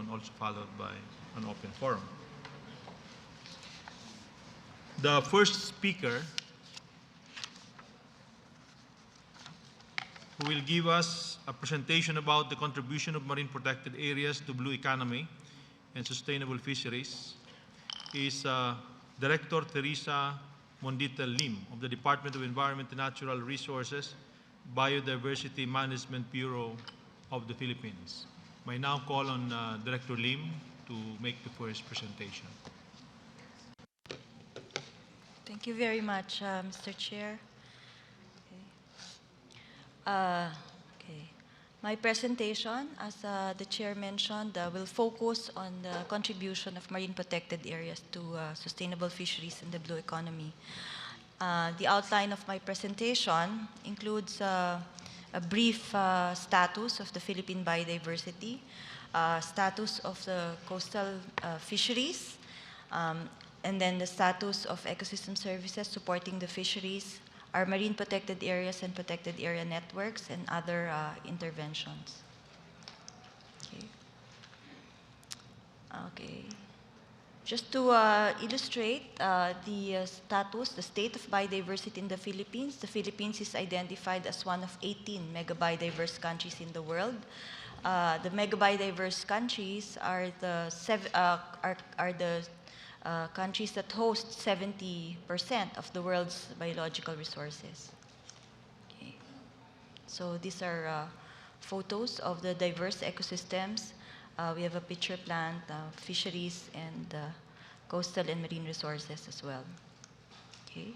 also followed by an open forum. The first speaker who will give us a presentation about the contribution of marine protected areas to blue economy and sustainable fisheries is Director Teresa Mondita Lim of the Department of Environment and Natural Resources, Biodiversity Management Bureau of the Philippines. I now call on Director Lim to make the first presentation. Thank you very much, Mr. Chair. Okay. My presentation, as the Chair mentioned, will focus on the contribution of marine protected areas to sustainable fisheries in the blue economy. The outline of my presentation includes a brief status of the Philippine biodiversity, status of the coastal fisheries, and then the status of ecosystem services supporting the fisheries, our marine protected areas and protected area networks, and other interventions. Okay. Just to illustrate the status, the state of biodiversity in the Philippines is identified as one of 18 megabiodiverse countries in the world. The megabiodiverse countries are the countries that host 70% of the world's biological resources. Okay. So these are photos of the diverse ecosystems. We have a pitcher plant, fisheries, and coastal and marine resources as well. Okay.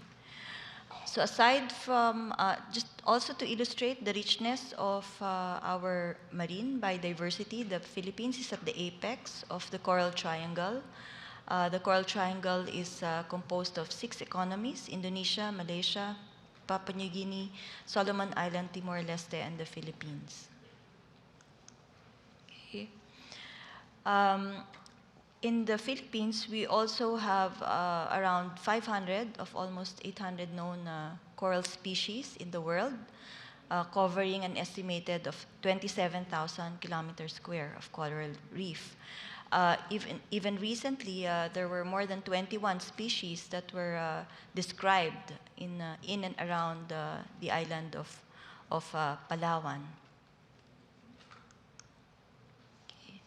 So aside from, just also to illustrate the richness of our marine biodiversity, the Philippines is at the apex of the Coral Triangle. The Coral Triangle is composed of 6 economies: Indonesia, Malaysia, Papua New Guinea, Solomon Island, Timor-Leste, and the Philippines. Okay. In the Philippines, we also have around 500 of almost 800 known coral species in the world, covering an estimated of 27,000 kilometers square of coral reef. Even recently, there were more than 21 species that were described in and around the island of Palawan. Okay.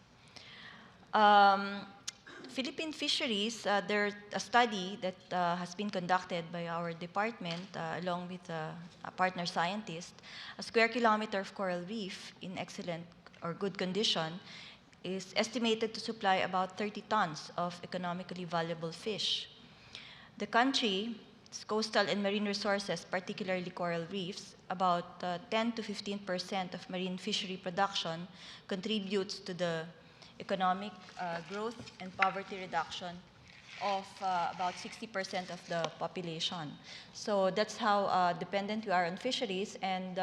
Philippine Fisheries, there's a study that has been conducted by our department along with a partner scientist. A square kilometer of coral reef in excellent or good condition is estimated to supply about 30 tons of economically valuable fish. The country's coastal and marine resources, particularly coral reefs, about 10 to 15% of marine fishery production contributes to the economic growth and poverty reduction of about 60% of the population. So that's how dependent we are on fisheries, and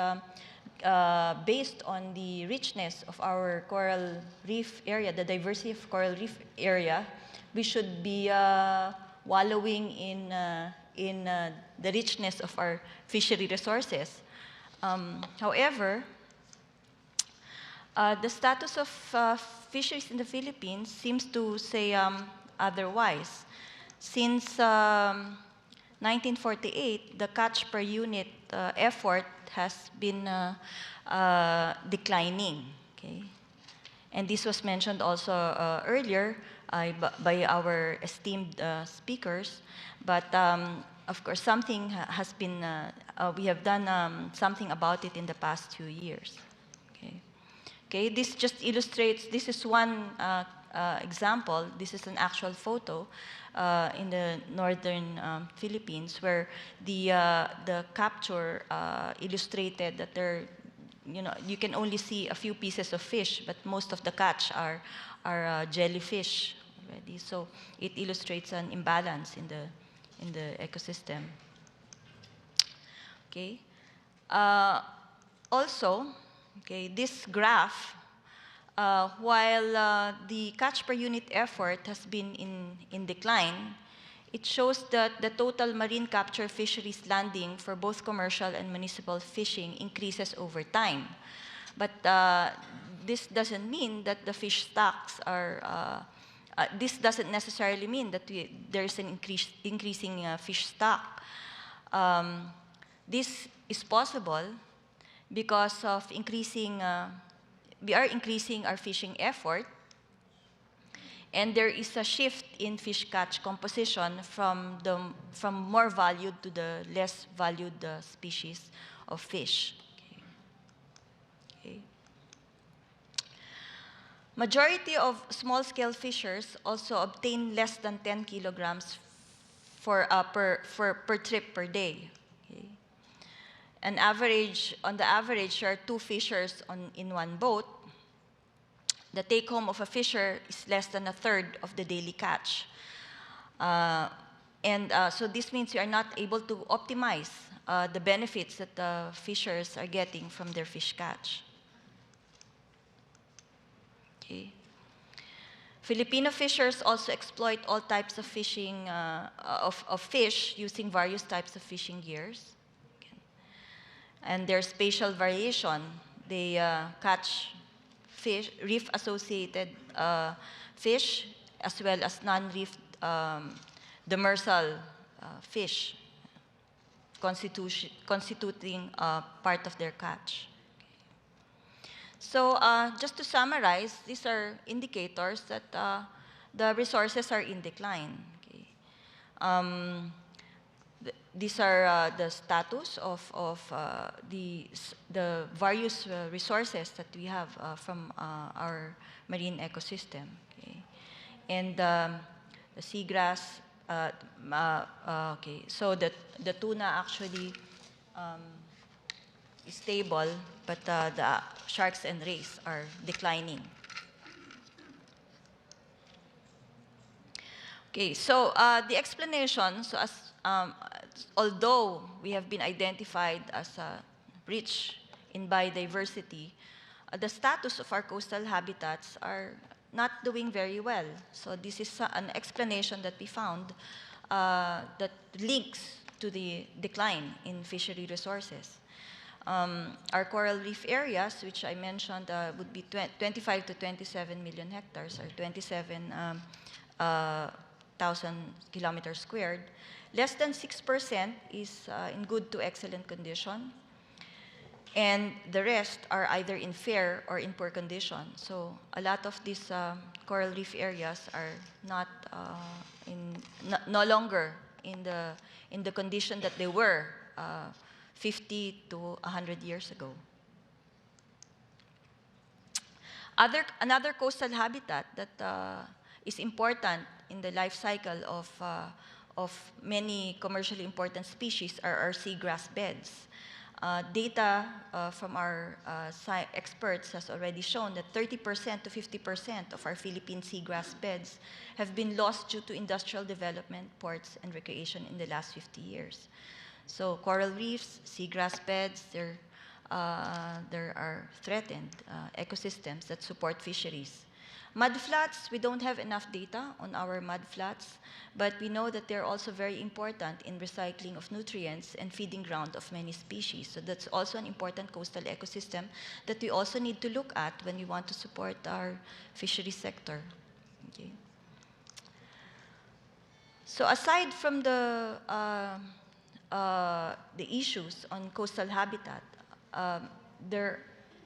based on the richness of our coral reef area, the diversity of coral reef area, we should be wallowing in the richness of our fishery resources. However, the status of fisheries in the Philippines seems to say otherwise. Since 1948, the catch per unit effort has been declining. Okay? And this was mentioned also earlier by our esteemed speakers. But of course, something has been, we have done something about it in the past few years. Okay? Okay, this just illustrates, this is one example. This is an actual photo in the northern Philippines, where the capture illustrated that there, you can only see a few pieces of fish, but most of the catch are jellyfish already. So it illustrates an imbalance in the ecosystem. Okay. Also, okay, this graph, while the catch per unit effort has been in decline, it shows that the total marine capture fisheries landing for both commercial and municipal fishing increases over time. But this doesn't mean that the fish stocks are, this doesn't necessarily mean that there's an increasing fish stock. This is possible because of increasing, we are increasing our fishing effort, and there is a shift in fish catch composition from more valued to the less valued species of fish. Okay. Majority of small-scale fishers also obtain less than 10 kilograms per trip per day. Okay. On the average, there are 2 fishers in one boat. The take-home of a fisher is less than a third of the daily catch. So this means we are not able to optimize the benefits that the fishers are getting from their fish catch. Okay. Filipino fishers also exploit all types of fishing of fish using various types of fishing gears. Okay. And there's spatial variation. They catch fish, reef-associated fish, as well as non-reef demersal fish, constituting part of their catch. So just to summarize, these are indicators that the resources are in decline. Okay. These are the status of the various resources that we have from our marine ecosystem. Okay. And the seagrass, okay, so the tuna actually is stable, but the sharks and rays are declining. Okay, so the explanation, so as although we have been identified as rich in biodiversity, the status of our coastal habitats are not doing very well. So this is an explanation that we found that links to the decline in fishery resources. Our coral reef areas, which I mentioned, would be 25 to 27 million hectares, or 27,000 kilometers squared. Less than 6% is in good to excellent condition, and the rest are either in fair or in poor condition. So a lot of these coral reef areas are not no longer in the condition that they were 50 to 100 years ago. Another coastal habitat that is important in the life cycle of many commercially important species are our seagrass beds. Data from our experts has already shown that 30% to 50% of our Philippine seagrass beds have been lost due to industrial development, ports, and recreation in the last 50 years. So coral reefs, seagrass beds, there are threatened ecosystems that support fisheries. Mudflats, we don't have enough data on our mudflats, but we know that they're also very important in recycling of nutrients and feeding ground of many species. So that's also an important coastal ecosystem that we also need to look at when we want to support our fishery sector. Okay. So aside from the issues on coastal habitat,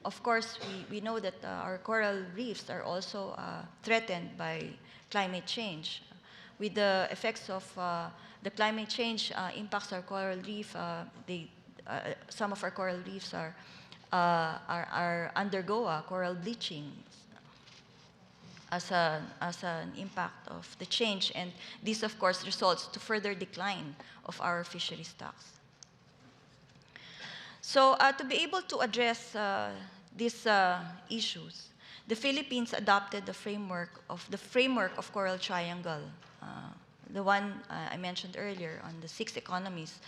of course, we know that our coral reefs are also threatened by climate change. With the effects of the climate change impacts our coral reef, some of our coral reefs undergo coral bleaching as an impact of the change, and this, of course, results to further decline of our fishery stocks. So to be able to address these issues, the Philippines adopted the framework of Coral Triangle, the one I mentioned earlier on the 6 economies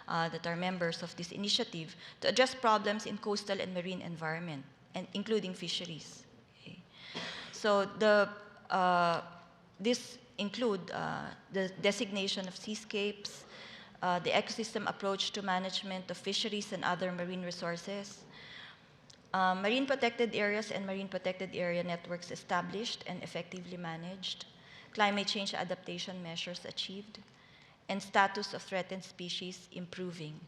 that are members of this initiative to address problems in coastal and marine environment, and including fisheries. Okay. So this include the designation of seascapes, the ecosystem approach to management of fisheries and other marine resources, Marine protected areas and marine protected area networks established and effectively managed, climate change adaptation measures achieved, and status of threatened species improving.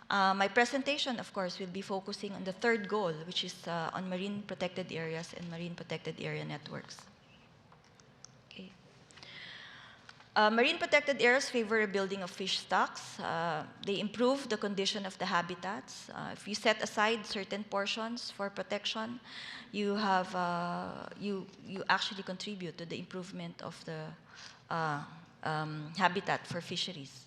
My presentation, of course, will be focusing on the third goal, which is on marine protected areas and marine protected area networks. Okay. Marine protected areas favor rebuilding of fish stocks. They improve the condition of the habitats. If you set aside certain portions for protection, you actually contribute to the improvement of the habitat for fisheries.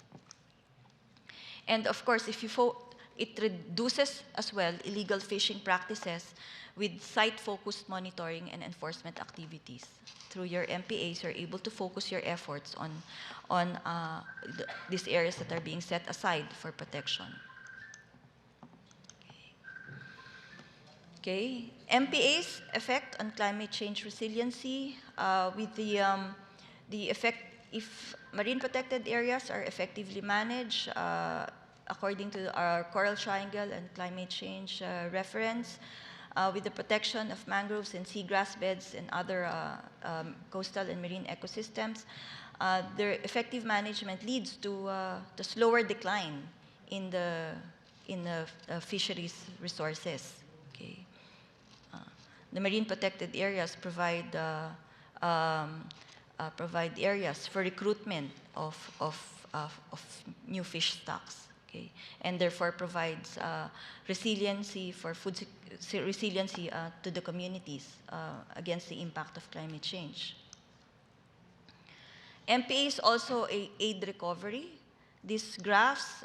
And of course, it reduces as well illegal fishing practices with site-focused monitoring and enforcement activities. Through your MPAs, you're able to focus your efforts on these areas that are being set aside for protection. Okay. MPAs effect on climate change resiliency with the effect if marine protected areas are effectively managed according to our coral triangle and climate change reference, with the protection of mangroves and seagrass beds and other coastal and marine ecosystems, their effective management leads to the slower decline in the fisheries resources. Okay. The marine protected areas provide areas for recruitment of new fish stocks, okay, and therefore provides resiliency for resiliency to the communities against the impact of climate change. MPAs also aid recovery. These graphs,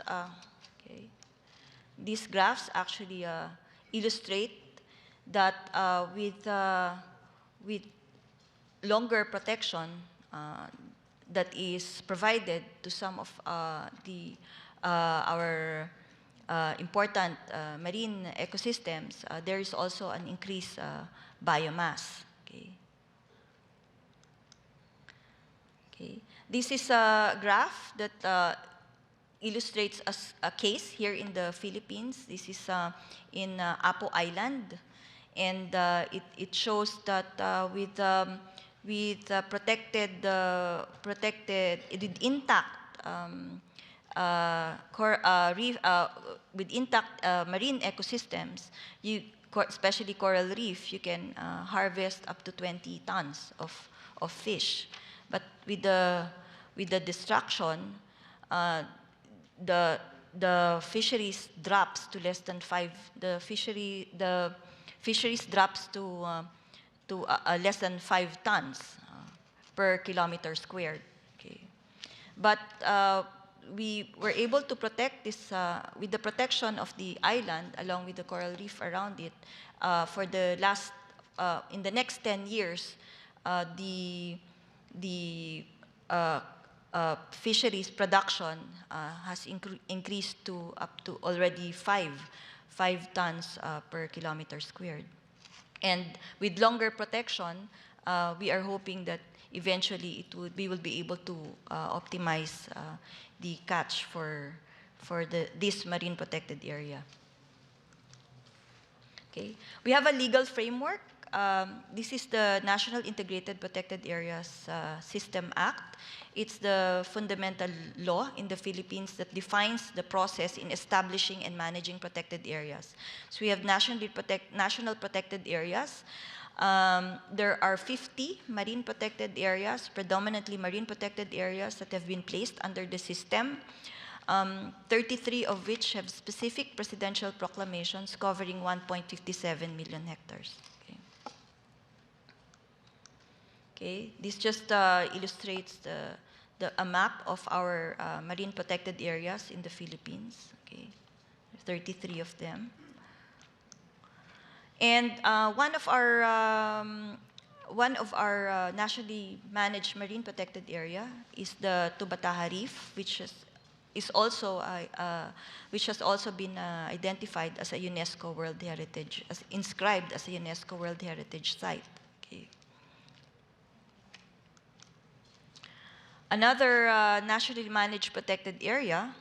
actually illustrate that with longer protection that is provided to some of our important marine ecosystems, there is also an increased biomass. Okay. Okay. This is a graph that illustrates a case here in the Philippines. This is in Apo Island, and it shows that with intact marine ecosystems, especially coral reef, you can harvest up to 20 tons of fish. But with the destruction, the fisheries drops to less than 5. The fisheries drops to less than 5 tons per kilometer squared. Okay. But we were able to protect this with the protection of the island along with the coral reef around it for the last in the next 10 years. The fisheries production has increased to up to already 5 tons per kilometer squared. And with longer protection, we are hoping that eventually we will be able to optimize the catch for this marine protected area. Okay. We have a legal framework. This is the National Integrated Protected Areas System Act. It's the fundamental law in the Philippines that defines the process in establishing and managing protected areas. So we have national protected areas. There are 50 marine protected areas, predominantly marine protected areas that have been placed under the system, 33 of which have specific presidential proclamations covering 1.57 million hectares. Okay, this just illustrates a map of our marine protected areas in the Philippines. Okay, 33 of them. And one of our nationally managed marine protected area is the Tubataha Reef, which has also been identified as a UNESCO World Heritage, inscribed as a UNESCO World Heritage Site. Okay. Another nationally managed protected area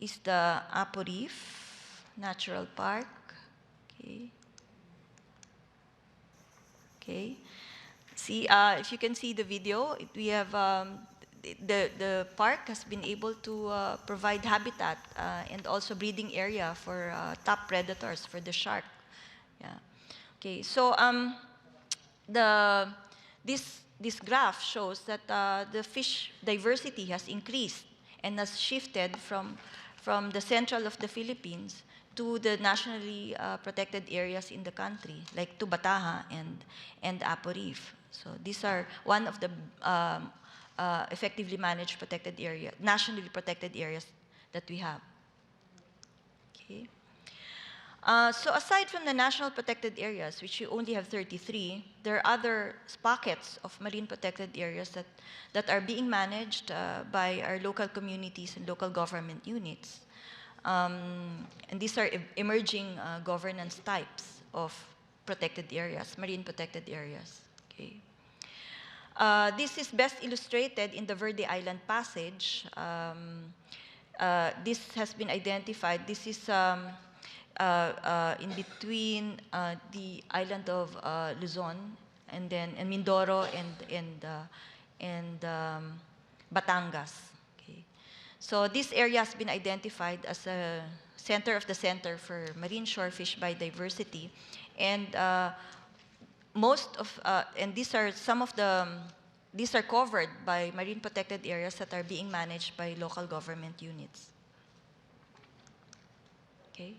is the Apo Reef Natural Park. Okay. Okay. See, if you can see the video, we have the park has been able to provide habitat and also breeding area for top predators for the shark. Yeah. Okay. So this graph shows that the fish diversity has increased and has shifted from the central of the Philippines to the nationally protected areas in the country, like to Bataha and Apo Reef. So these are one of the effectively managed protected area, nationally protected areas that we have. Okay. So aside from the national protected areas, which you only have 33, there are other pockets of marine protected areas that are being managed by our local communities and local government units. And these are emerging governance types of protected areas, marine protected areas. Okay. This is best illustrated in the Verde Island Passage. This has been identified. This is in between the island of Luzon and then Mindoro and Batangas. Okay. So this area has been identified as a center of the Center for Marine Shorefish Biodiversity, and and these are some of the these are covered by marine protected areas that are being managed by local government units. Okay.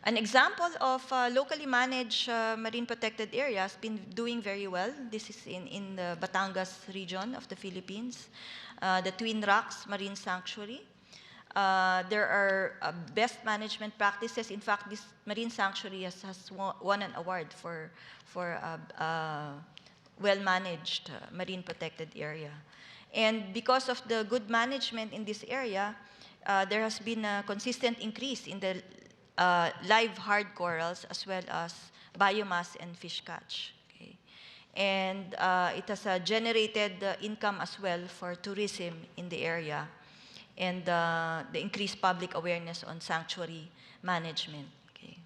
An example of locally managed marine protected areas been doing very well. This is in the Batangas region of the Philippines, the Twin Rocks Marine Sanctuary. There are best management practices. In fact, this marine sanctuary has won an award for well-managed marine protected area. And because of the good management in this area, there has been a consistent increase in the live hard corals as well as biomass and fish catch. Okay. And it has generated income as well for tourism in the area and the increased public awareness on sanctuary management. Okay,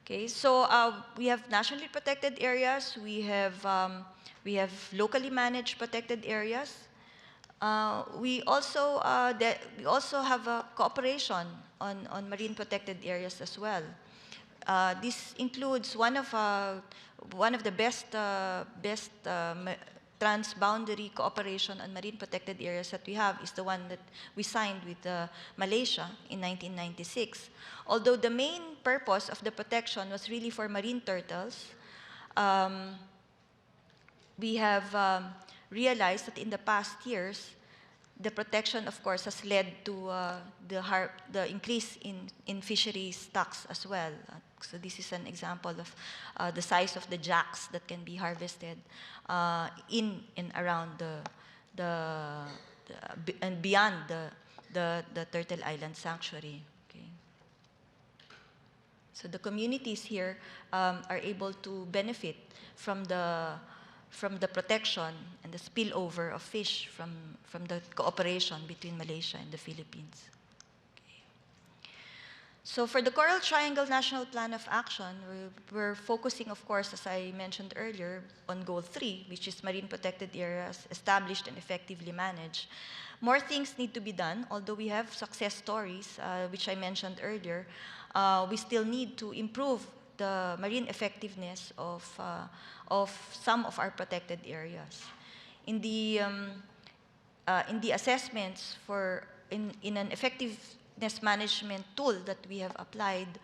okay, so we have nationally protected areas, we have locally managed protected areas. We also have a cooperation on marine protected areas as well. This includes one of the best transboundary cooperation on marine protected areas that we have is the one that we signed with Malaysia in 1996. Although the main purpose of the protection was really for marine turtles, we have realized that in the past years, the protection, of course, has led to the increase in fishery stocks as well. So this is an example of the size of the jacks that can be harvested in and around and beyond the Turtle Island Sanctuary. Okay. So the communities here are able to benefit from the protection and the spillover of fish from the cooperation between Malaysia and the Philippines. Okay. So for the Coral Triangle National Plan of Action, we're focusing, of course, as I mentioned earlier, on Goal 3, which is marine protected areas established and effectively managed. More things need to be done, although we have success stories, which I mentioned earlier. We still need to improve the marine effectiveness of some of our protected areas. In the assessments in an effectiveness management tool that we have applied,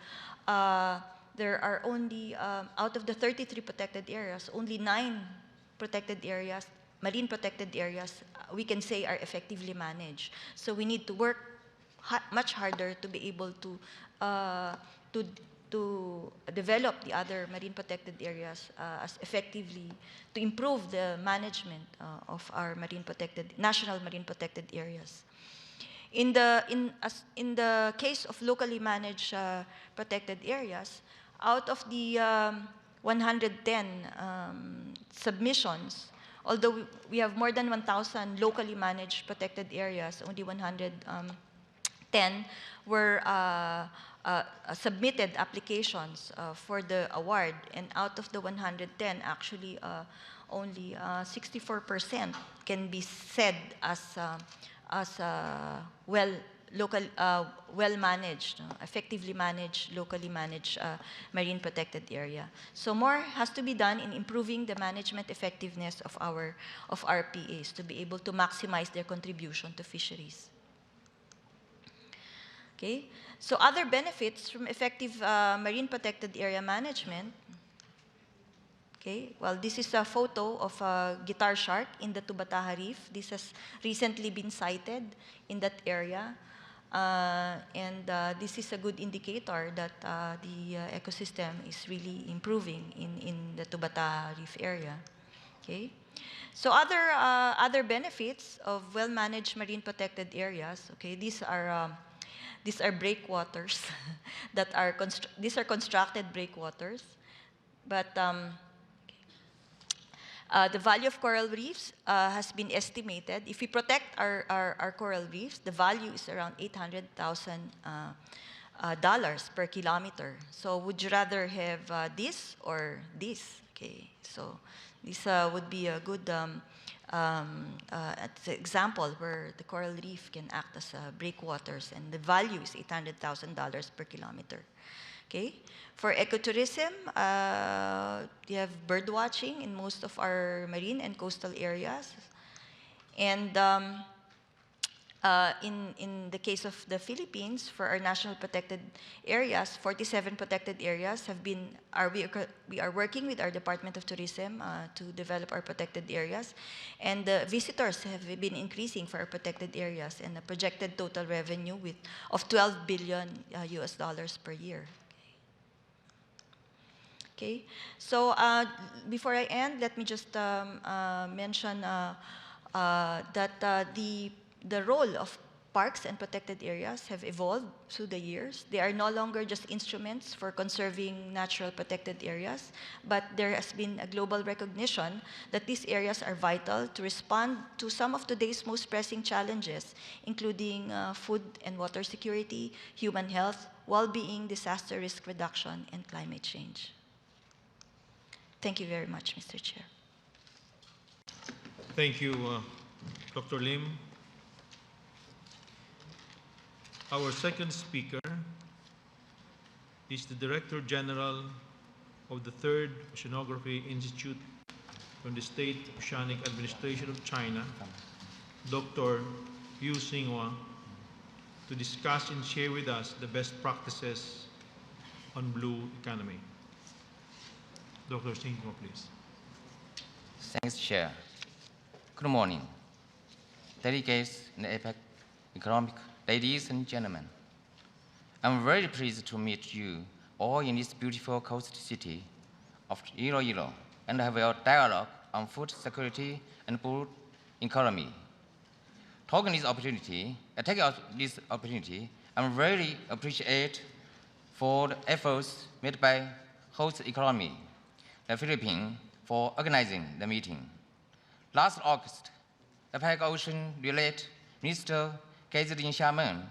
there are only out of the 33 protected areas, only 9 protected areas, marine protected areas, we can say are effectively managed. So we need to work much harder to be able to develop the other marine protected areas as effectively, to improve the management of our national marine protected areas. In the case of locally managed protected areas, out of the 110 submissions, although we have more than 1,000 locally managed protected areas, only 110 were submitted applications for the award, and out of the 110, actually only 64% can be said as well managed, effectively managed, locally managed marine protected area. So more has to be done in improving the management effectiveness of our RPAs to be able to maximize their contribution to fisheries. Okay, so other benefits from effective marine protected area management. Okay, well, this is a photo of a guitar shark in the Tubataha Reef. This has recently been sighted in that area. And this is a good indicator that the ecosystem is really improving in the Tubataha Reef area. Okay, so other benefits of well-managed marine protected areas. Okay, these are breakwaters that are these are constructed breakwaters, but the value of coral reefs has been estimated. If we protect our coral reefs, the value is around $800,000 per kilometer. So would you rather have this or this? Okay, so this would be a good example where the coral reef can act as breakwaters, and the value is $800,000 per kilometer. Okay. For ecotourism, we have bird watching in most of our marine and coastal areas. And in the case of the Philippines, for our national protected areas, 47 protected areas we are working with our Department of Tourism to develop our protected areas. And the visitors have been increasing for our protected areas, and a projected total revenue of $12 billion US per year. Okay, so before I end, let me just mention that the role of parks and protected areas have evolved through the years. They are no longer just instruments for conserving natural protected areas, but there has been a global recognition that these areas are vital to respond to some of today's most pressing challenges, including food and water security, human health, well-being, disaster risk reduction, and climate change. Thank you very much, Mr. Chair. Thank you, Dr. Lim. Our second speaker is the Director General of the Third Oceanography Institute from the State Oceanic Administration of China, Dr. Yu Xinghua, to discuss and share with us the best practices on blue economy. Dr. Xinghua, please. Thanks, Chair. Good morning, delegates in the APEC Economic, ladies and gentlemen. I'm very pleased to meet you all in this beautiful coast city of Iloilo and have a dialogue on food security and blue economy. Taking this opportunity, I'm very appreciate for the efforts made by host economy, the Philippines, for organizing the meeting. Last August, the APEC Ocean-related Minister gathered in Xiamen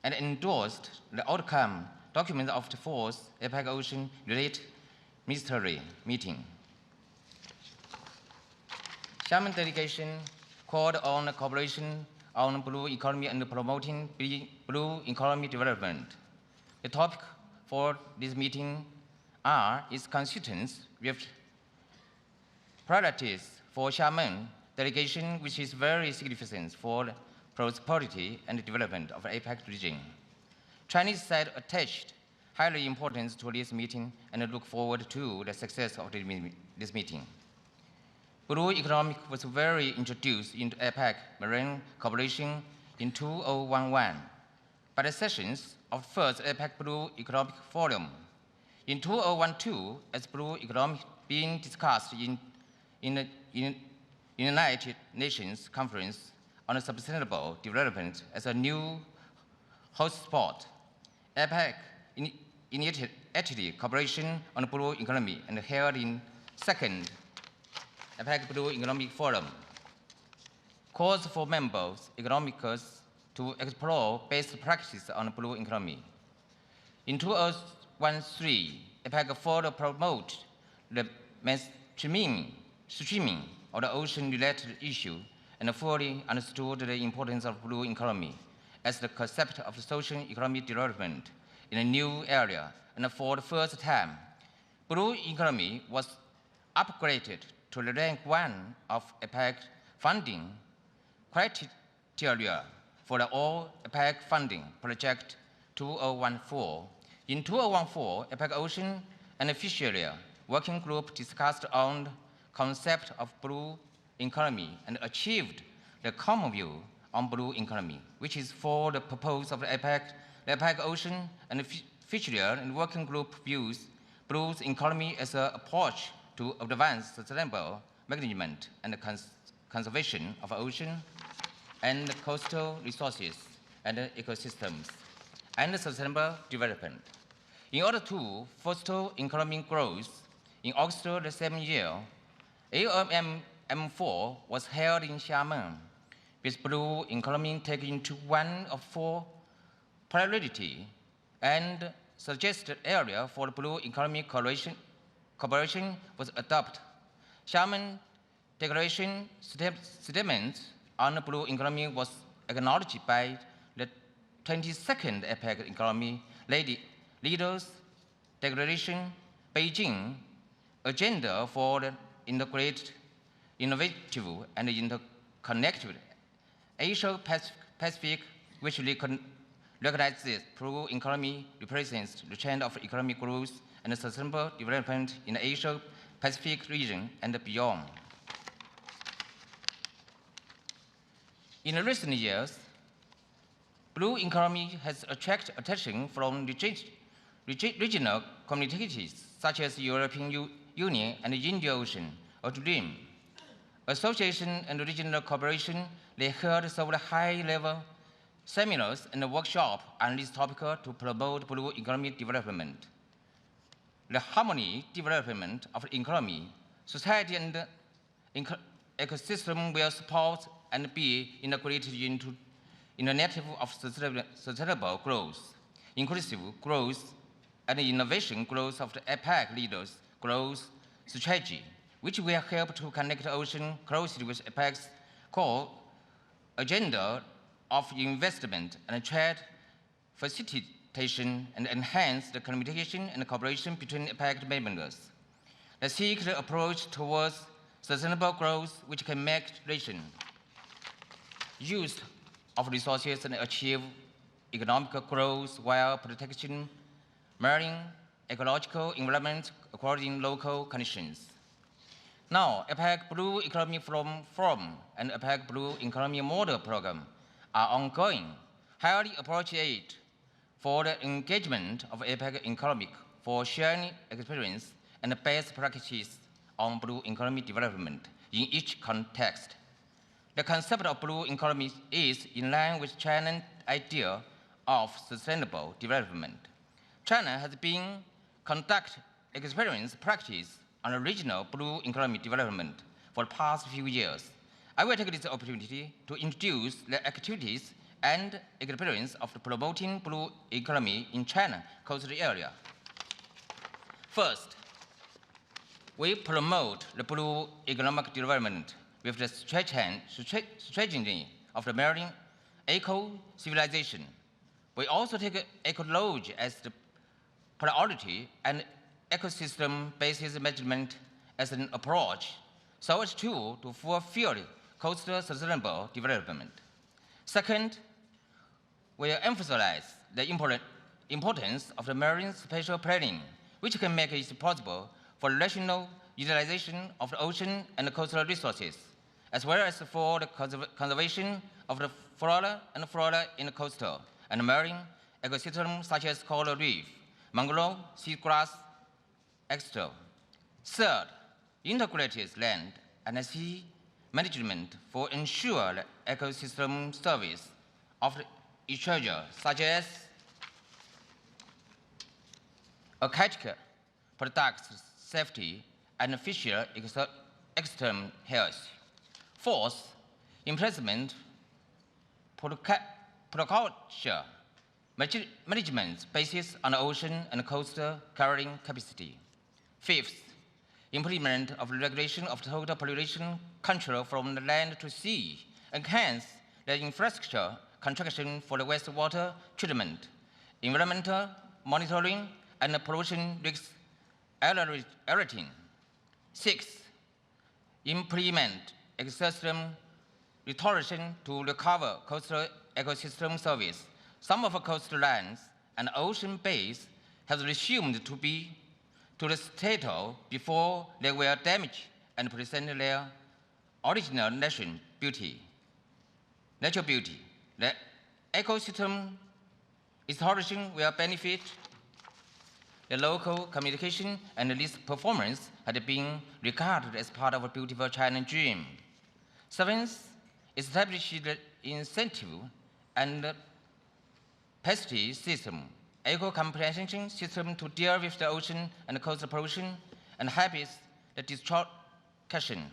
and endorsed the outcome document of the fourth APEC Ocean-related ministerial meeting. Xiamen delegation called on cooperation on blue economy and promoting blue economy development. The topic for this meeting is consistent with priorities for Xiamen delegation, which is very significant for the prosperity and development of the APEC region. Chinese side attached highly importance to this meeting and look forward to the success of this meeting. Blue economy was very introduced into APEC marine cooperation in 2011 by the sessions of the first APEC Blue Economic Forum. In 2012, as blue economy being discussed in the United Nations Conference on Sustainable Development as a new host spot, APEC initiated cooperation on blue economy and held in second APEC Blue Economic Forum. Calls for members economicals to explore best practices on blue economy. In 2013, APEC further promoted the mainstreaming of the ocean-related issue and fully understood the importance of blue economy as the concept of social economic development in a new area. And for the first time, blue economy was upgraded to the rank 1 of APEC funding criteria for the all APEC funding project 2014. In 2014, APEC Ocean and Fishery Working Group discussed on the concept of blue economy and achieved the common view on blue economy, which is for the purpose of the APEC Ocean and Fishery and Working Group views blue economy as an approach to advance sustainable management and conservation of ocean and coastal resources and ecosystems and sustainable development. In order to foster economic growth, in August the same year, AMM4 was held in Xiamen, with blue economy taken into one of 4 priority and suggested area for the blue economy cooperation was adopted. Xiamen Declaration statement on the blue economy was acknowledged by the 22nd APEC Economy Leaders Declaration, Beijing Agenda for the Integrated, Innovative, and Interconnected Asia-Pacific, which recognizes blue economy represents the trend of economic growth and sustainable development in the Asia-Pacific region and beyond. In recent years, blue economy has attracted attention from regional communities such as the European Union and the Indian Ocean RTVM. Association and regional cooperation, they held several high-level seminars and workshops on this topic to promote blue economic development. The harmony development of the economy, society, and ecosystem will support and be integrated into the narrative of sustainable growth, inclusive growth, and innovation growth of the APEC leaders' growth strategy, which will help to connect the ocean closely with APEC's core agenda of investment and trade facilitation and enhance the communication and cooperation between APEC members. They seek the approach towards sustainable growth, which can make region use of resources and achieve economic growth while protecting marine ecological environment according to local conditions. Now, APEC Blue Economy Forum and APEC Blue Economy Model Program are ongoing, highly appropriate for the engagement of APEC economic for sharing experience and best practices on blue economy development in each context. The concept of blue economy is in line with China's idea of sustainable development. China has been conducting experience practice on regional blue economy development for the past few years. I will take this opportunity to introduce the activities and experience of promoting blue economy in China coastal area. First, we promote the blue economic development with the strategy of the marine eco-civilization. We also take ecology as the priority and ecosystem-based management as an approach so as to fulfill coastal sustainable development. Second, we emphasize the importance of the marine spatial planning, which can make it possible for rational utilization of the ocean and coastal resources, as well as for the conservation of the flora in the coastal and marine ecosystems such as coral reef, mangrove, seagrass, etc. Third, integrated land and sea management for ensure the ecosystem service of each other, such as aquatic products safety and fisher ecosystem health. Fourth, implement permaculture management basis on the ocean and coastal carrying capacity. Fifth, implement of regulation of total population control from the land to sea, enhance the infrastructure contraction for the wastewater treatment, environmental monitoring, and pollution risk alerting. Sixth, implement ecosystem restoration to recover coastal ecosystem service. Some of the coastlines and ocean bays have resumed to the status before they were damaged and present their original natural beauty. The ecosystem restoration will benefit the local communication, and this performance had been regarded as part of a beautiful China dream. Seventh, establish the incentive and capacity system, eco-comprehension system to deal with the ocean and coastal pollution and habits the destruction.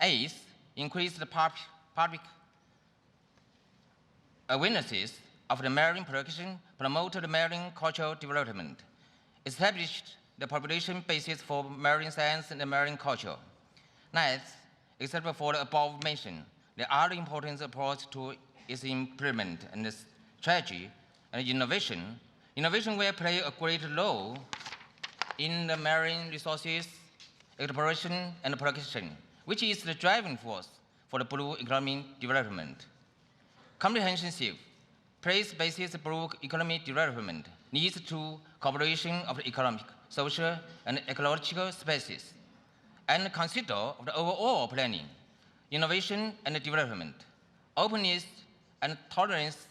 Eighth, increase the public awarenesses of the marine protection, promote the marine cultural development, established the population basis for marine science and marine culture. Ninth, except for the above mentioned, the other important approach to its improvement and strategy and innovation. Innovation will play a great role in the marine resources exploration and protection, which is the driving force for the blue economy development. Comprehensive, place-based blue economy development leads to cooperation of the economic, social, and ecological spaces, and consider of the overall planning, innovation and development, openness and tolerance,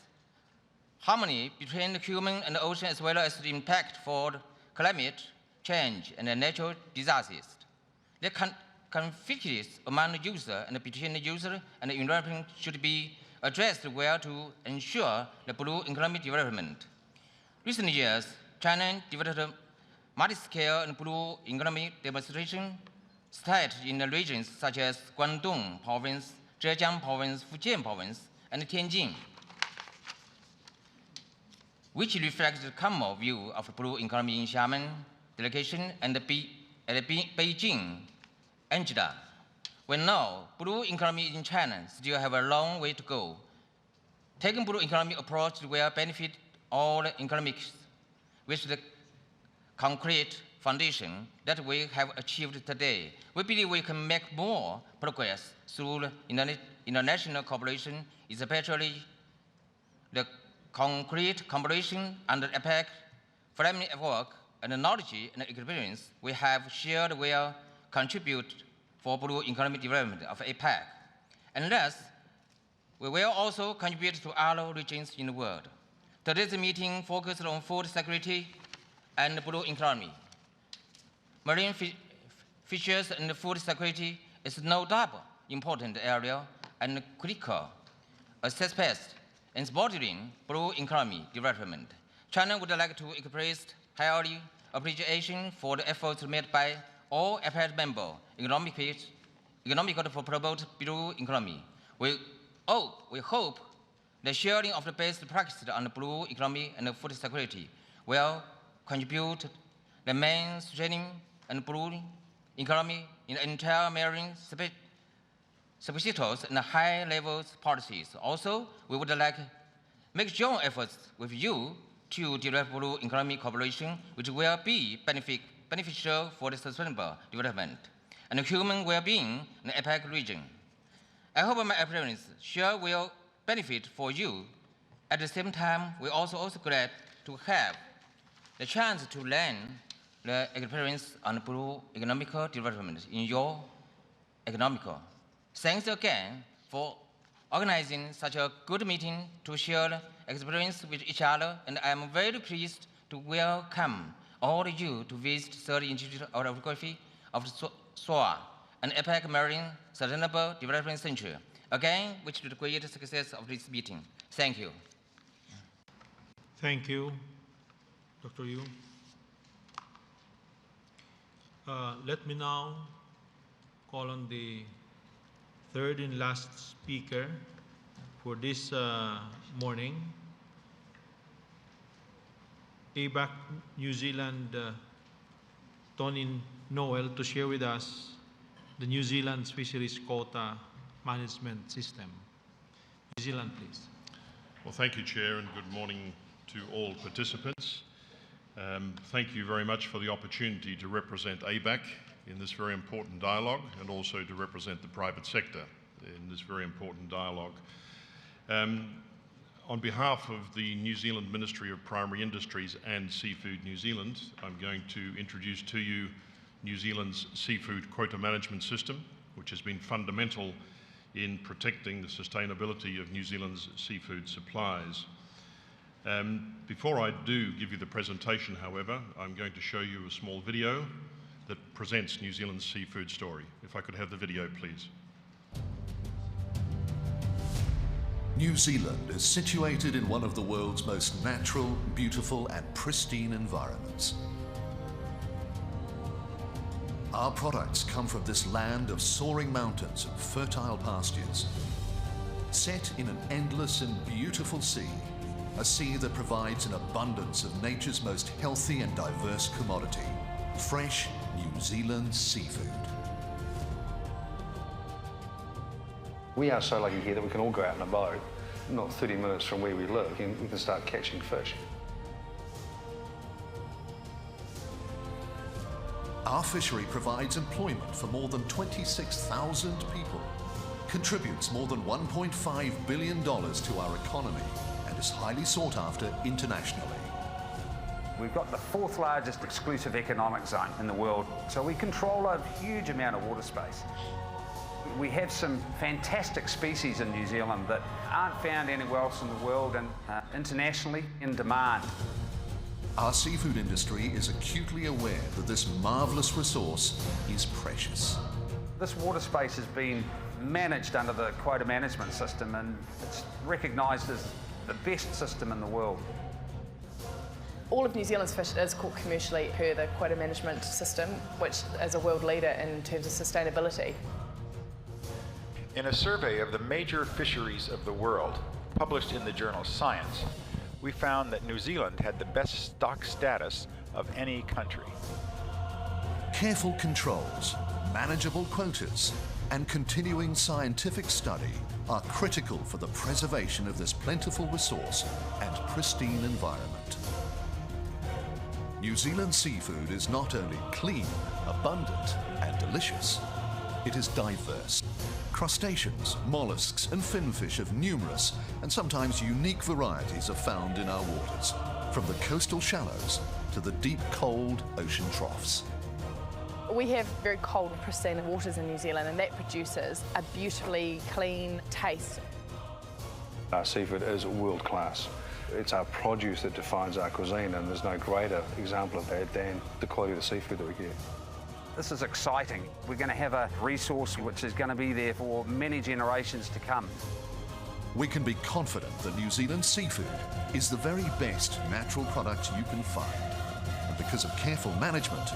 harmony between the human and the ocean, as well as the impact for climate change and the natural disasters. The conflicts among the user and between the user and the environment should be addressed well to ensure the blue economic development. Recent years, China developed multi-scale and blue economy demonstration sites in the regions such as Guangdong Province, Zhejiang Province, Fujian Province, and Tianjin, which reflects the common view of the blue economy in Xiamen delegation and Beijing, Angela. We know blue economy in China still have a long way to go. Taking blue economy approach will benefit all the economics with the concrete foundation that we have achieved today. We believe we can make more progress through international cooperation, especially the concrete collaboration under APEC framework work, and the knowledge and experience we have shared will contribute for blue economic development of APEC. And thus, we will also contribute to other regions in the world. Today's meeting focused on food security and blue economy. Marine fisheries and food security is no doubt important area and critical aspects in supporting blue economy development. China would like to express highly appreciation for the efforts made by all APEC members economically to promote blue economy. We hope the sharing of the best practices on the blue economy and food security will contribute the mainstreaming and blue economy in the entire marine subsistence and high-level policies. Also, we would like to make joint efforts with you to develop blue economy cooperation, which will be beneficial for the sustainable development and human well-being in the APEC region. I hope my appearance sure will benefit for you. At the same time, we're also glad to have the chance to learn the experience on blue economical development in your economical. Thanks again for organizing such a good meeting to share experience with each other, and I am very pleased to welcome all of you to visit the Third Institute of Geography of SOA and APEC Marine Sustainable Development Center. Again, wish you the great success of this meeting. Thank you. Thank you, Dr. Yu. Let me now call on the third and last speaker for this morning, APEC New Zealand, Tony Noel, to share with us the New Zealand's fisheries quota management system. New Zealand, please. Well, thank you, Chair, and good morning to all participants. Thank you very much for the opportunity to represent APEC in this very important dialogue, and also to represent the private sector in this very important dialogue. On behalf of the New Zealand Ministry of Primary Industries and Seafood New Zealand, I'm going to introduce to you New Zealand's seafood quota management system, which has been fundamental in protecting the sustainability of New Zealand's seafood supplies. Before I do give you the presentation, however, I'm going to show you a small video that presents New Zealand's seafood story. If I could have the video, please. New Zealand is situated in one of the world's most natural, beautiful and pristine environments. Our products come from this land of soaring mountains and fertile pastures. Set in an endless and beautiful sea, a sea that provides an abundance of nature's most healthy and diverse commodity, fresh New Zealand seafood. We are so lucky here that we can all go out in a boat, not 30 minutes from where we live, and we can start catching fish. Our fishery provides employment for more than 26,000 people, contributes more than $1.5 billion to our economy, and is highly sought after internationally. We've got the 4th largest exclusive economic zone in the world, so we control a huge amount of water space. We have some fantastic species in New Zealand that aren't found anywhere else in the world and internationally in demand. Our seafood industry is acutely aware that this marvellous resource is precious. This water space has been managed under the quota management system, and it's recognised as the best system in the world. All of New Zealand's fish is caught commercially per the quota management system, which is a world leader in terms of sustainability. In a survey of the major fisheries of the world, published in the journal Science, we found that New Zealand had the best stock status of any country. Careful controls, manageable quotas, and continuing scientific study are critical for the preservation of this plentiful resource and pristine environment. New Zealand seafood is not only clean, abundant, and delicious, it is diverse. Crustaceans, mollusks, and finfish of numerous and sometimes unique varieties are found in our waters, from the coastal shallows to the deep, cold ocean troughs. We have very cold and pristine waters in New Zealand, and that produces a beautifully clean taste. Our seafood is world class. It's our produce that defines our cuisine, and there's no greater example of that than the quality of the seafood that we get. This is exciting. We're going to have a resource which is going to be there for many generations to come. We can be confident that New Zealand seafood is the very best natural product you can find. And because of careful management,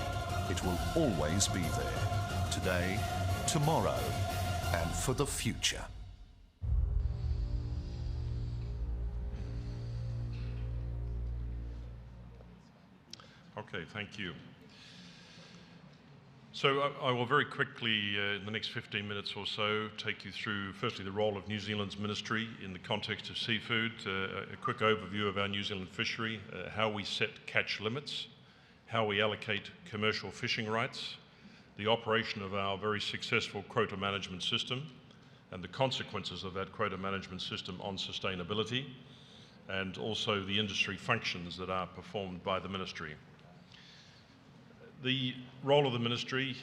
it will always be there. Today, tomorrow, and for the future. Okay, thank you. So I will very quickly, in the next 15 minutes or so, take you through, firstly, the role of New Zealand's ministry in the context of seafood, a quick overview of our New Zealand fishery, how we set catch limits, how we allocate commercial fishing rights, the operation of our very successful quota management system, and the consequences of that quota management system on sustainability, and also the industry functions that are performed by the ministry. The role of the ministry,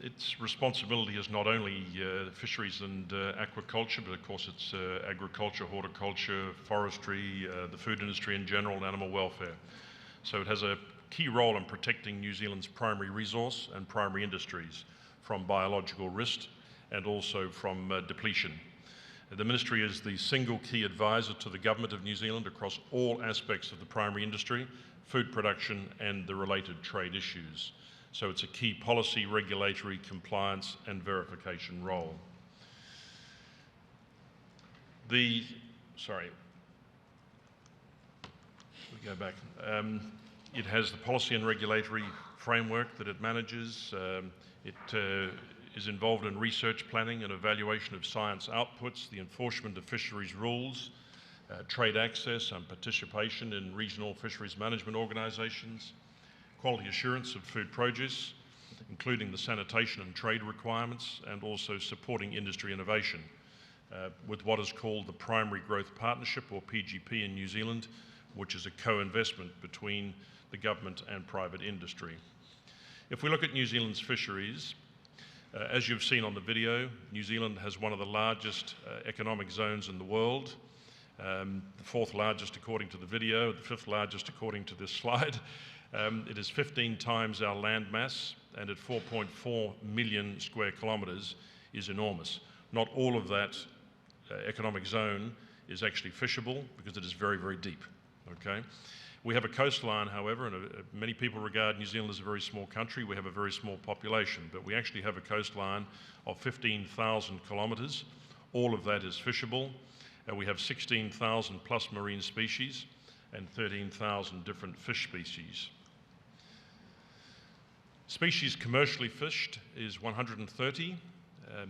its responsibility is not only fisheries and aquaculture, but of course it's agriculture, horticulture, forestry, the food industry in general, and animal welfare. So it has a key role in protecting New Zealand's primary resource and primary industries from biological risk and also from depletion. The ministry is the single key advisor to the government of New Zealand across all aspects of the primary industry, food production and the related trade issues. So it's a key policy, regulatory, compliance and verification role. We go back. It has the policy and regulatory framework that it manages. It is involved in research planning and evaluation of science outputs, the enforcement of fisheries rules, trade access and participation in regional fisheries management organisations, quality assurance of food produce, including the sanitation and trade requirements, and also supporting industry innovation with what is called the Primary Growth Partnership, or PGP in New Zealand, which is a co-investment between the government and private industry. If we look at New Zealand's fisheries, as you've seen on the video, New Zealand has one of the largest economic zones in the world, the fourth largest according to the video, the fifth largest according to this slide. It is 15 times our land mass, and at 4.4 million square kilometres is enormous. Not all of that economic zone is actually fishable because it is very, very deep. Okay? We have a coastline, however, and many people regard New Zealand as a very small country. We have a very small population, but we actually have a coastline of 15,000 kilometres. All of that is fishable. We have 16,000 plus marine species and 13,000 different fish species. Species commercially fished is 130.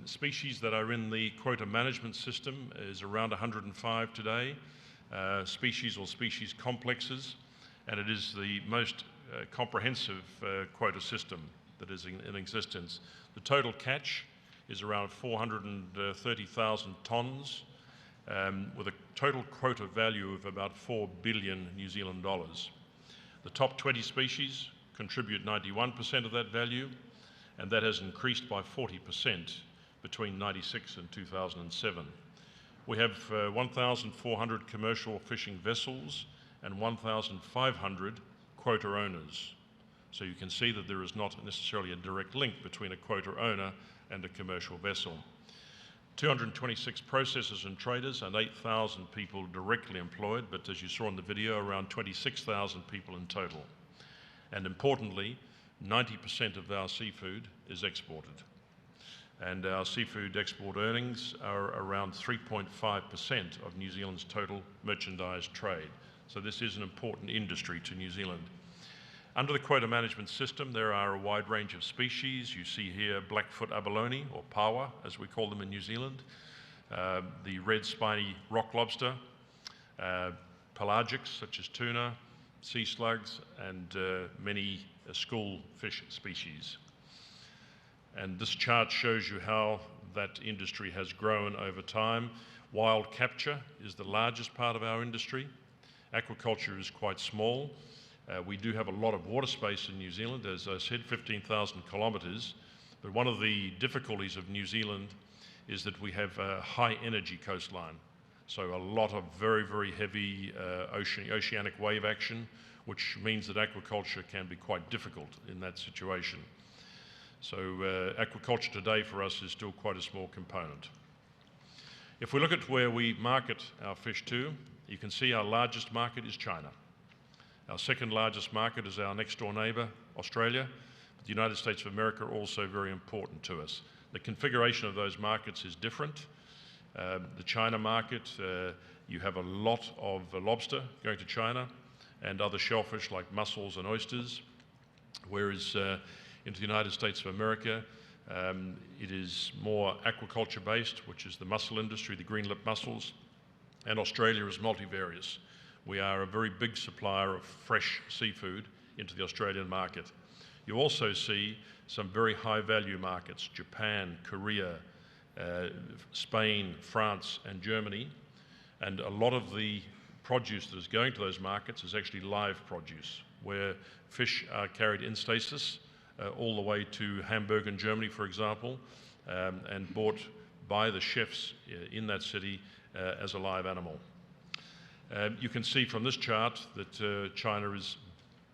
Species that are in the quota management system is around 105 today. Species or species complexes, and it is the most comprehensive quota system that is in existence. The total catch is around 430,000 tonnes, with a total quota value of about 4 billion New Zealand dollars. The top 20 species contribute 91% of that value, and that has increased by 40% between 96 and 2007. We have 1,400 commercial fishing vessels and 1,500 quota owners. So you can see that there is not necessarily a direct link between a quota owner and a commercial vessel. 226 processors and traders and 8,000 people directly employed, but as you saw in the video, around 26,000 people in total. And importantly, 90% of our seafood is exported. And our seafood export earnings are around 3.5% of New Zealand's total merchandise trade. So this is an important industry to New Zealand. Under the quota management system, there are a wide range of species. You see here blackfoot abalone, or pawa, as we call them in New Zealand, the red spiny rock lobster, pelagics such as tuna, sea slugs, and many school fish species. And this chart shows you how that industry has grown over time. Wild capture is the largest part of our industry. Aquaculture is quite small. We do have a lot of water space in New Zealand, as I said, 15,000 kilometres. But one of the difficulties of New Zealand is that we have a high energy coastline. So a lot of very, very heavy oceanic wave action, which means that aquaculture can be quite difficult in that situation. So aquaculture today for us is still quite a small component. If we look at where we market our fish to, you can see our largest market is China. Our second largest market is our next door neighbour, Australia. But the United States of America are also very important to us. The configuration of those markets is different. The China market, you have a lot of lobster going to China and other shellfish like mussels and oysters, whereas into the United States of America, it is more aquaculture based, which is the mussel industry, the green-lipped mussels, and Australia is multivarious. We are a very big supplier of fresh seafood into the Australian market. You also see some very high-value markets, Japan, Korea, Spain, France, and Germany, and a lot of the produce that is going to those markets is actually live produce, where fish are carried in stasis all the way to Hamburg in Germany, for example, and bought by the chefs in that city as a live animal. You can see from this chart that China is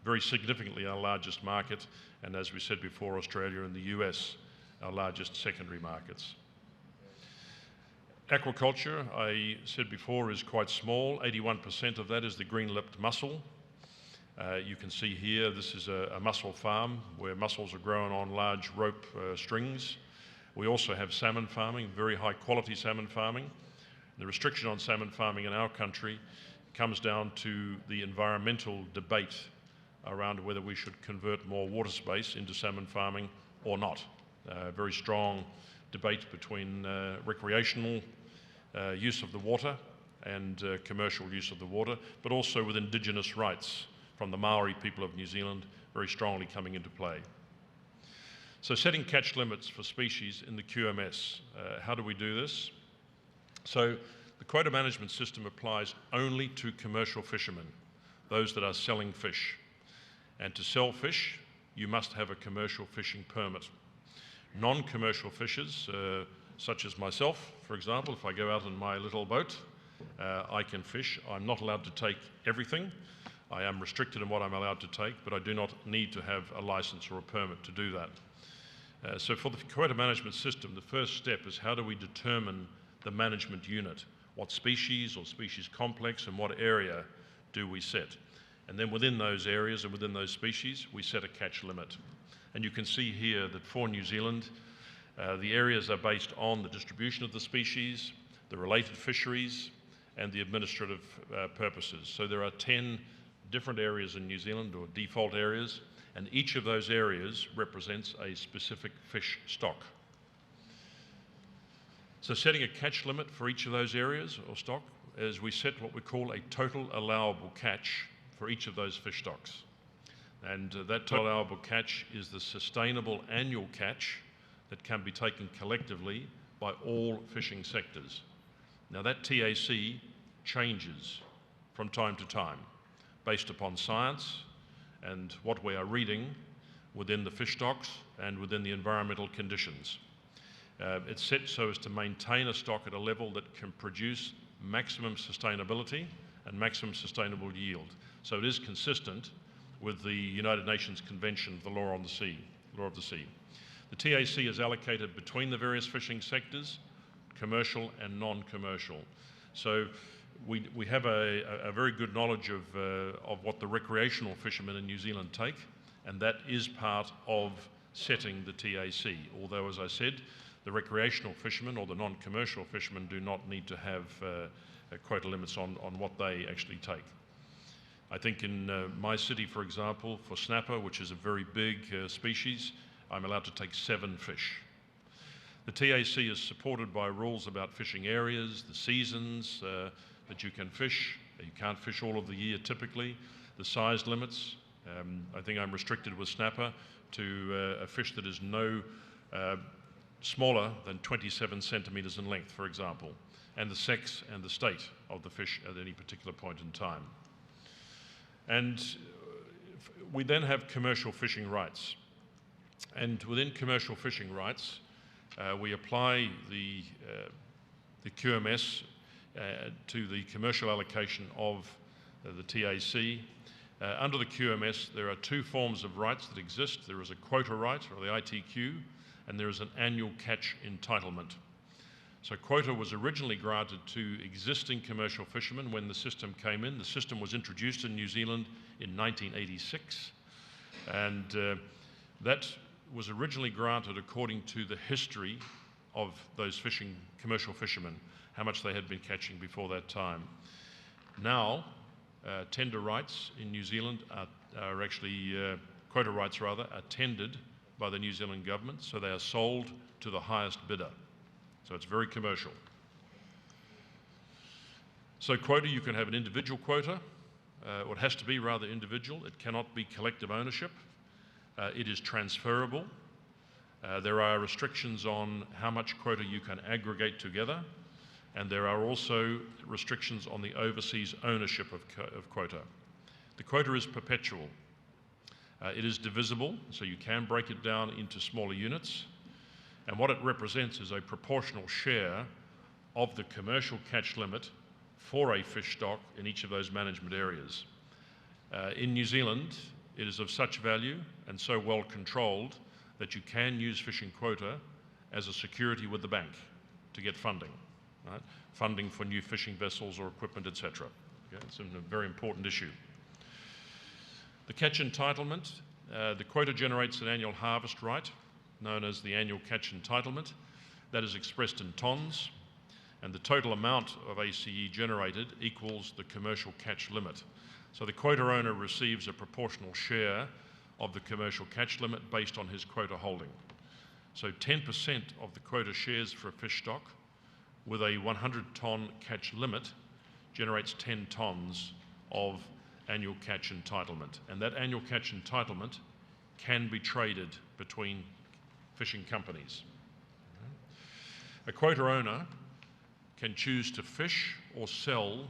very significantly our largest market, and as we said before, Australia and the US, our largest secondary markets. Aquaculture, I said before, is quite small. 81% of that is the green-lipped mussel. You can see here, this is a mussel farm where mussels are grown on large rope strings. We also have salmon farming, very high quality salmon farming. The restriction on salmon farming in our country comes down to the environmental debate around whether we should convert more water space into salmon farming or not. Very strong debate between recreational use of the water and commercial use of the water, but also with indigenous rights from the Maori people of New Zealand very strongly coming into play. So setting catch limits for species in the QMS. How do we do this? So the quota management system applies only to commercial fishermen, those that are selling fish. And to sell fish, you must have a commercial fishing permit. Non-commercial fishers, such as myself, for example, if I go out in my little boat, I can fish. I'm not allowed to take everything. I am restricted in what I'm allowed to take, but I do not need to have a license or a permit to do that. So for the quota management system, the first step is how do we determine the management unit? What species or species complex and what area do we set? And then within those areas and within those species, we set a catch limit. And you can see here that for New Zealand, the areas are based on the distribution of the species, the related fisheries, and the administrative purposes. So there are 10 different areas in New Zealand, or default areas, and each of those areas represents a specific fish stock. So setting a catch limit for each of those areas or stock is we set what we call a total allowable catch for each of those fish stocks. And that total allowable catch is the sustainable annual catch that can be taken collectively by all fishing sectors. Now that TAC changes from time to time based upon science and what we are reading within the fish stocks and within the environmental conditions. It's set so as to maintain a stock at a level that can produce maximum sustainability and maximum sustainable yield. So it is consistent with the United Nations Convention of the Law of the Sea. The TAC is allocated between the various fishing sectors, commercial and non-commercial. So we have a very good knowledge of what the recreational fishermen in New Zealand take, and that is part of setting the TAC. Although, as I said, the recreational fishermen or the non-commercial fishermen do not need to have quota limits on what they actually take. I think in my city, for example, for snapper, which is a very big species, I'm allowed to take 7 fish. The TAC is supported by rules about fishing areas, the seasons that you can fish. You can't fish all of the year typically. The size limits. I think I'm restricted with snapper to a fish that is no smaller than 27 centimetres in length, for example, and the sex and the state of the fish at any particular point in time. And we then have commercial fishing rights. And within commercial fishing rights, we apply the QMS to the commercial allocation of the TAC. Under the QMS, there are 2 forms of rights that exist. There is a quota right, or the ITQ, and there is an annual catch entitlement. So quota was originally granted to existing commercial fishermen when the system came in. The system was introduced in New Zealand in 1986, and that was originally granted according to the history of those commercial fishermen, how much they had been catching before that time. Now, tender rights in New Zealand are actually, quota rights rather, are tendered by the New Zealand government, so they are sold to the highest bidder. So it's very commercial. So quota, you can have an individual quota, or it has to be rather individual. It cannot be collective ownership. It is transferable. There are restrictions on how much quota you can aggregate together, and there are also restrictions on the overseas ownership of quota. The quota is perpetual. It is divisible, so you can break it down into smaller units, and what it represents is a proportional share of the commercial catch limit for a fish stock in each of those management areas. In New Zealand, it is of such value and so well controlled that you can use fishing quota as a security with the bank to get funding, right? Funding for new fishing vessels or equipment, etc. Okay? It's a very important issue. The catch entitlement, the quota generates an annual harvest right, known as the annual catch entitlement. That is expressed in tonnes, and the total amount of ACE generated equals the commercial catch limit. So the quota owner receives a proportional share of the commercial catch limit based on his quota holding. So 10% of the quota shares for a fish stock with a 100-ton catch limit generates 10 tons of annual catch entitlement. And that annual catch entitlement can be traded between fishing companies. A quota owner can choose to fish or sell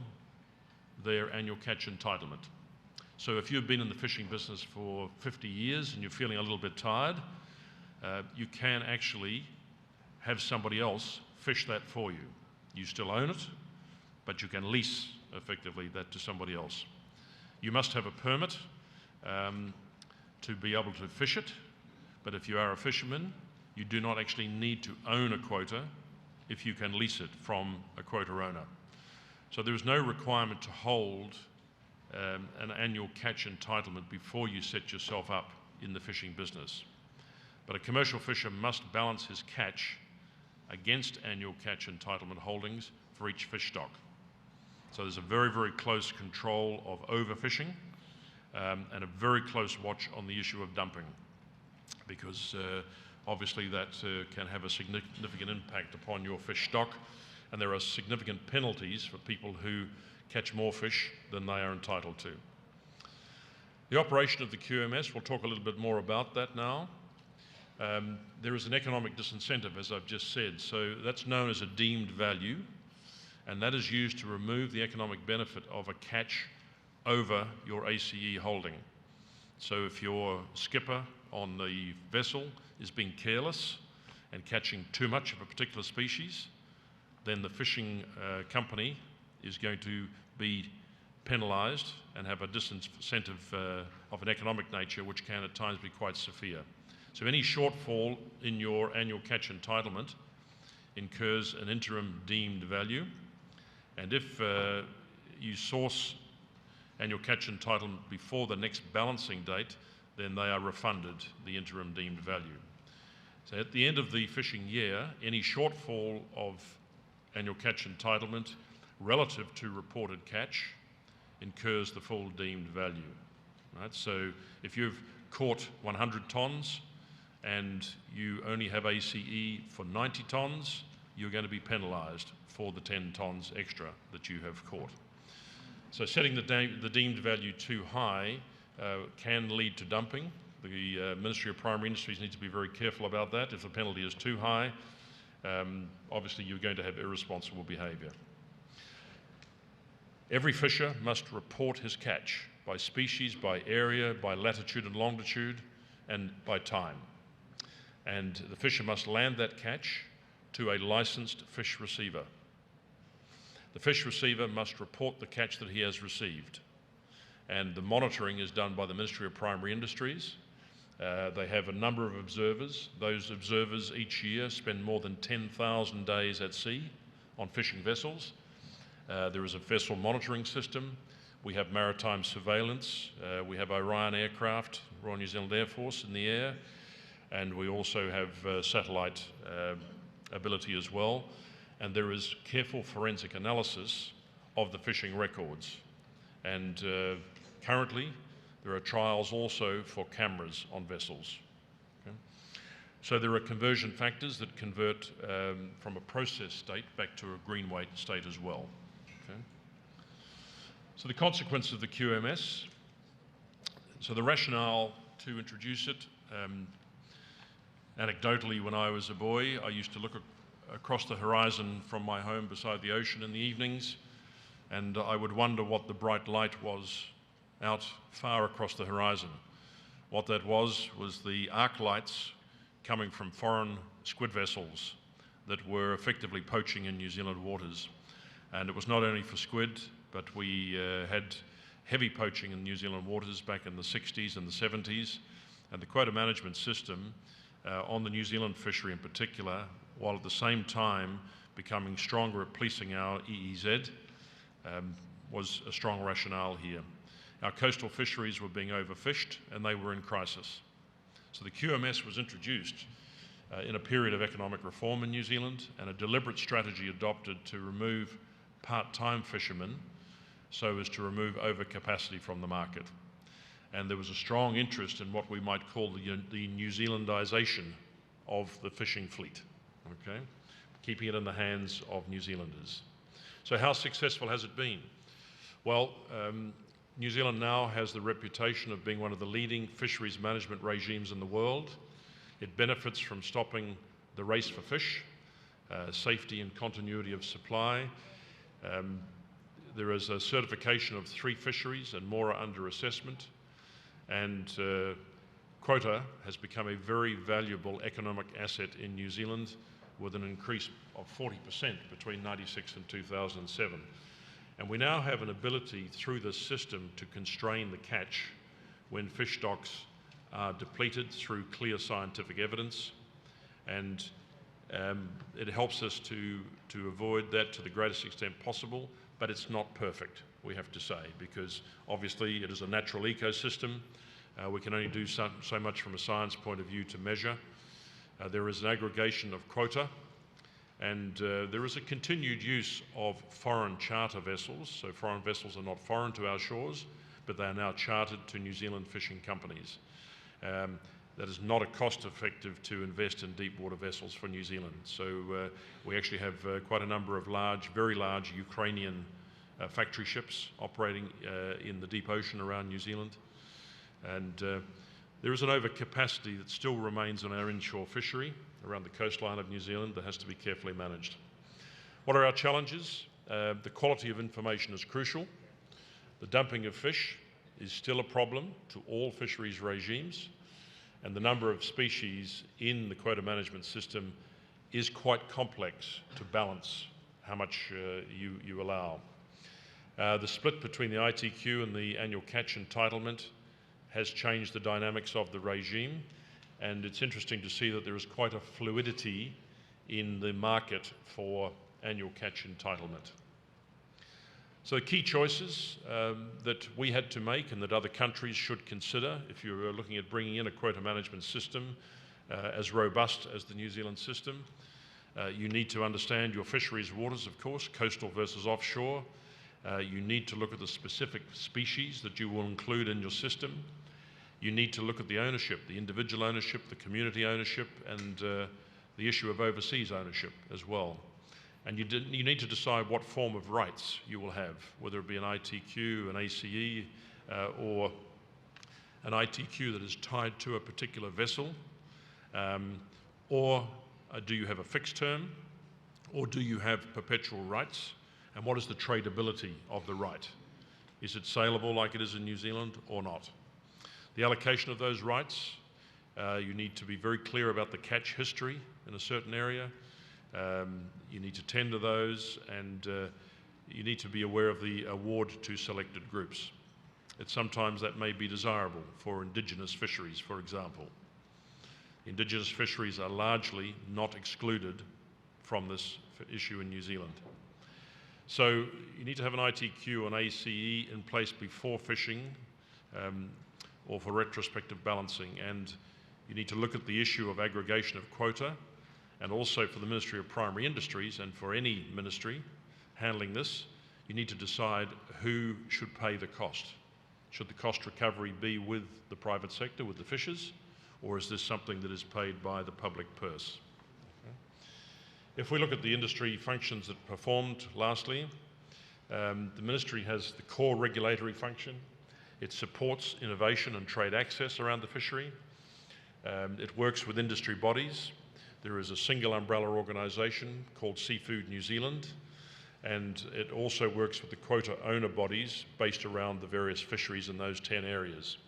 their annual catch entitlement. So if you've been in the fishing business for 50 years and you're feeling a little bit tired, you can actually have somebody else fish that for you. You still own it, but you can lease effectively that to somebody else. You must have a permit to be able to fish it, but if you are a fisherman, you do not actually need to own a quota if you can lease it from a quota owner. So there is no requirement to hold an annual catch entitlement before you set yourself up in the fishing business. But a commercial fisher must balance his catch against annual catch entitlement holdings for each fish stock. So there's a very, very close control of overfishing and a very close watch on the issue of dumping, because obviously that can have a significant impact upon your fish stock, and there are significant penalties for people who catch more fish than they are entitled to. The operation of the QMS, we'll talk a little bit more about that now. There is an economic disincentive, as I've just said, so that's known as a deemed value, and that is used to remove the economic benefit of a catch over your ACE holding. So if your skipper on the vessel is being careless and catching too much of a particular species, then the fishing company is going to be penalised and have a disincentive of an economic nature, which can at times be quite severe. So any shortfall in your annual catch entitlement incurs an interim deemed value, and if you source annual catch entitlement before the next balancing date, then they are refunded the interim deemed value. So at the end of the fishing year, any shortfall of annual catch entitlement relative to reported catch incurs the full deemed value. Right? So if you've caught 100 tonnes and you only have ACE for 90 tonnes, you're going to be penalised for the 10 tonnes extra that you have caught. So setting the deemed value too high can lead to dumping. The Ministry of Primary Industries needs to be very careful about that. If the penalty is too high, obviously you're going to have irresponsible behaviour. Every fisher must report his catch by species, by area, by latitude and longitude, and by time. And the fisher must land that catch to a licensed fish receiver. The fish receiver must report the catch that he has received. And the monitoring is done by the Ministry of Primary Industries. They have a number of observers. Those observers each year spend more than 10,000 days at sea on fishing vessels. There is a vessel monitoring system. We have maritime surveillance. We have Orion aircraft, Royal New Zealand Air Force in the air. And we also have satellite ability as well. And there is careful forensic analysis of the fishing records. And currently, there are trials also for cameras on vessels. Okay? So there are conversion factors that convert from a process state back to a green weight state as well. Okay? So the consequence of the QMS, so the rationale to introduce it, anecdotally, when I was a boy, I used to look across the horizon from my home beside the ocean in the evenings, and I would wonder what the bright light was out far across the horizon. What that was the arc lights coming from foreign squid vessels that were effectively poaching in New Zealand waters. And it was not only for squid, but we had heavy poaching in New Zealand waters back in the 60s and the 70s, and the quota management system on the New Zealand fishery in particular, while at the same time becoming stronger at policing our EEZ, was a strong rationale here. Our coastal fisheries were being overfished and they were in crisis. So the QMS was introduced in a period of economic reform in New Zealand, and a deliberate strategy adopted to remove part-time fishermen so as to remove overcapacity from the market. And there was a strong interest in what we might call the New Zealandization of the fishing fleet, okay? Keeping it in the hands of New Zealanders. So how successful has it been? Well, New Zealand now has the reputation of being one of the leading fisheries management regimes in the world. It benefits from stopping the race for fish, safety and continuity of supply. There is a certification of 3 fisheries and more are under assessment. And Quota has become a very valuable economic asset in New Zealand with an increase of 40% between 1996 and 2007. And we now have an ability through this system to constrain the catch when fish stocks are depleted through clear scientific evidence. And it helps us to avoid that to the greatest extent possible, but it's not perfect, we have to say, because obviously it is a natural ecosystem. We can only do so much from a science point of view to measure. There is an aggregation of quota, and there is a continued use of foreign charter vessels. So foreign vessels are not foreign to our shores, but they are now chartered to New Zealand fishing companies. That is not a cost-effective to invest in deep water vessels for New Zealand. So we actually have quite a number of large, very large Ukrainian factory ships operating in the deep ocean around New Zealand. And there is an overcapacity that still remains on our inshore fishery around the coastline of New Zealand that has to be carefully managed. What are our challenges? The quality of information is crucial. The dumping of fish is still a problem to all fisheries regimes, and the number of species in the quota management system is quite complex to balance how much you allow. The split between the ITQ and the annual catch entitlement has changed the dynamics of the regime, and it's interesting to see that there is quite a fluidity in the market for annual catch entitlement. So the key choices that we had to make and that other countries should consider if you're looking at bringing in a quota management system as robust as the New Zealand system, you need to understand your fisheries waters, of course, coastal versus offshore. You need to look at the specific species that you will include in your system. You need to look at the ownership, the individual ownership, the community ownership, and the issue of overseas ownership as well. And you need to decide what form of rights you will have, whether it be an ITQ, an ACE, or an ITQ that is tied to a particular vessel, or do you have a fixed term, or do you have perpetual rights, and what is the tradability of the right? Is it saleable like it is in New Zealand or not? The allocation of those rights, you need to be very clear about the catch history in a certain area. You need to tender those, and you need to be aware of the award to selected groups. Sometimes that may be desirable for indigenous fisheries, for example. Indigenous fisheries are largely not excluded from this issue in New Zealand. So you need to have an ITQ and ACE in place before fishing or for retrospective balancing, and you need to look at the issue of aggregation of quota, and also for the Ministry of Primary Industries and for any ministry handling this, you need to decide who should pay the cost. Should the cost recovery be with the private sector, with the fishers, or is this something that is paid by the public purse? Okay. If we look at the industry functions that performed lastly, the ministry has the core regulatory function. It supports innovation and trade access around the fishery. It works with industry bodies. There is a single umbrella organisation called Seafood New Zealand, and it also works with the quota owner bodies based around the various fisheries in those 10 areas.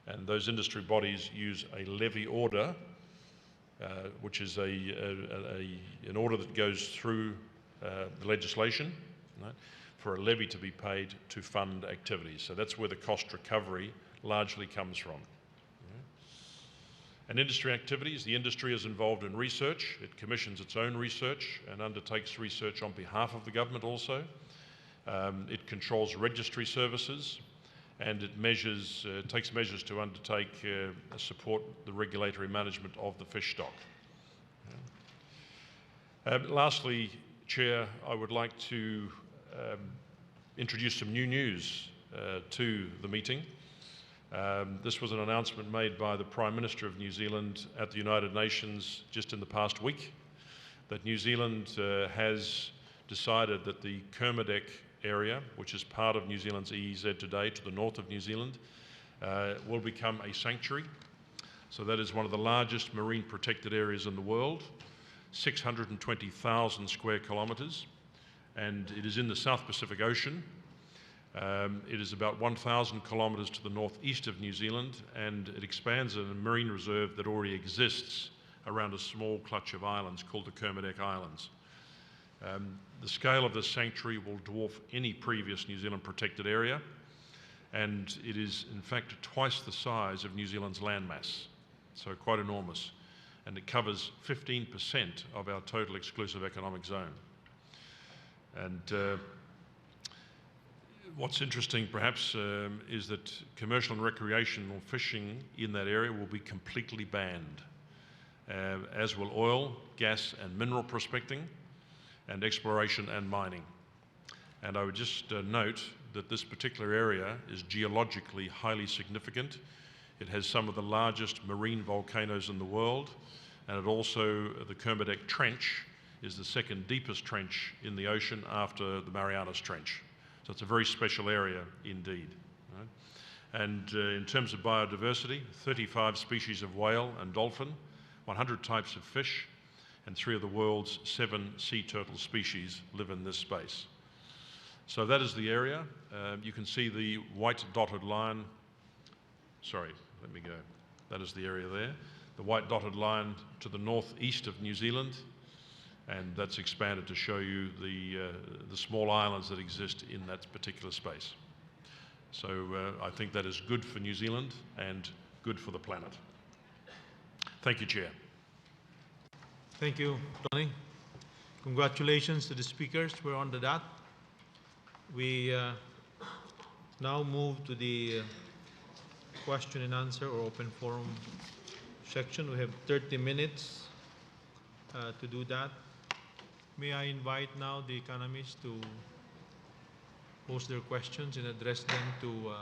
And those industry bodies use a levy order, which is an order that goes through the legislation, right, for a levy to be paid to fund activities. So that's where the cost recovery largely comes from. And industry activities, the industry is involved in research. It commissions its own research and undertakes research on behalf of the government also. It controls registry services, and it takes measures to undertake support the regulatory management of the fish stock. Lastly, Chair, I would like to introduce some new news to the meeting. This was an announcement made by the Prime Minister of New Zealand at the United Nations just in the past week, that New Zealand has decided that the Kermadec area, which is part of New Zealand's EEZ today, to the north of New Zealand, will become a sanctuary. So that is one of the largest marine protected areas in the world, 620,000 square kilometres, and it is in the South Pacific Ocean. It is about 1,000 kilometres to the northeast of New Zealand, and it expands a marine reserve that already exists around a small clutch of islands called the Kermadec Islands. The scale of this sanctuary will dwarf any previous New Zealand protected area, and it is in fact twice the size of New Zealand's landmass, so quite enormous, and it covers 15% of our total exclusive economic zone. And what's interesting perhaps is that commercial and recreational fishing in that area will be completely banned, as will oil, gas and mineral prospecting, and exploration and mining. And I would just note that this particular area is geologically highly significant. It has some of the largest marine volcanoes in the world, and it also, the Kermadec Trench is the second deepest trench in the ocean after the Marianas Trench. So it's a very special area indeed. Right? And in terms of biodiversity, 35 species of whale and dolphin, 100 types of fish, and 3 of the world's 7 sea turtle species live in this space. So that is the area. You can see the white dotted line. Sorry, let me go. That is the area there. The white dotted line to the northeast of New Zealand, and that's expanded to show you the small islands that exist in that particular space. So I think that is good for New Zealand and good for the planet. Thank you, Chair. Thank you, Tony. Congratulations to the speakers. We're on to that. We now move to the question and answer or open forum section. We have 30 minutes to do that. May I invite now the economists to pose their questions and address them to